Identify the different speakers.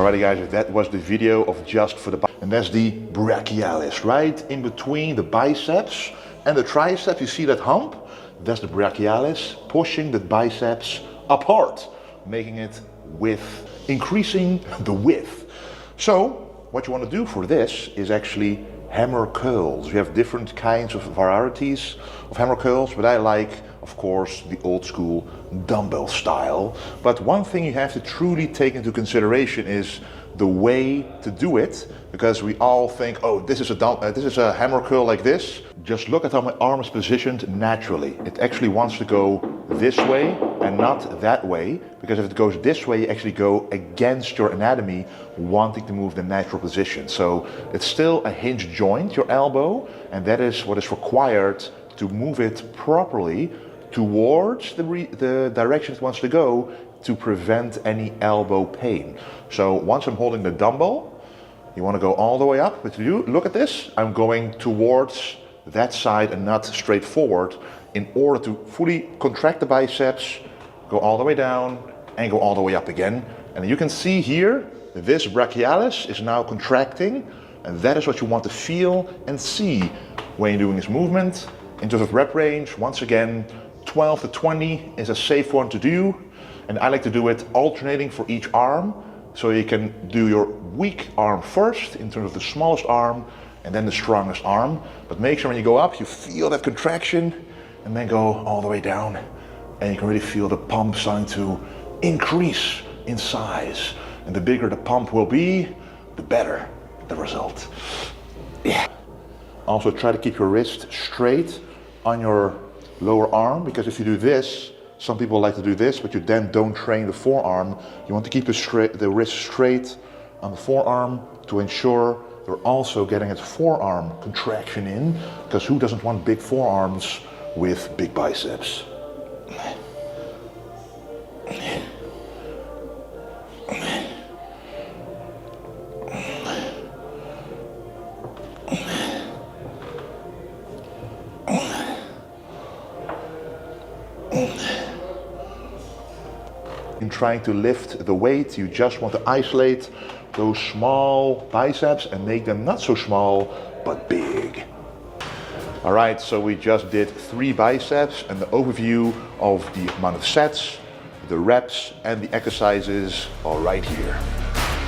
Speaker 1: Alrighty guys, that was the video of just for the biceps. And that's the brachialis, right in between the biceps and the triceps. You see that hump? That's the brachialis, pushing the biceps apart, making it width, increasing the width. So what you want to do for this is actually hammer curls. You have different kinds of varieties of hammer curls, but I like, of course, the old school dumbbell style. But one thing you have to truly take into consideration is the way to do it, because we all think, oh, this is a hammer curl like this. Just look at how my arm is positioned naturally. It actually wants to go this way and not that way, because if it goes this way, you actually go against your anatomy, wanting to move the natural position. So it's still a hinge joint, your elbow, and that is what is required to move it properly towards the direction it wants to go, to prevent any elbow pain. So once I'm holding the dumbbell, you want to go all the way up, but you look at this, I'm going towards that side and not straight forward, in order to fully contract the biceps, go all the way down and go all the way up again. And you can see here, this brachialis is now contracting, and that is what you want to feel and see when you're doing this movement. In terms of rep range, once again, 12 to 20 is a safe one to do. And I like to do it alternating for each arm. So you can do your weak arm first in terms of the smallest arm, and then the strongest arm. But make sure when you go up, you feel that contraction, and then go all the way down. And you can really feel the pump starting to increase in size. And the bigger the pump will be, the better the result. Yeah. Also try to keep your wrist straight on your lower arm, because if you do this, some people like to do this, but you then don't train the forearm. You want to keep the wrist straight on the forearm to ensure you're also getting a forearm contraction in, because who doesn't want big forearms with big biceps? In trying to lift the weight, you just want to isolate those small biceps and make them not so small, but big. All right, so we just did 3 biceps, and the overview of the amount of sets, the reps, and the exercises are right here.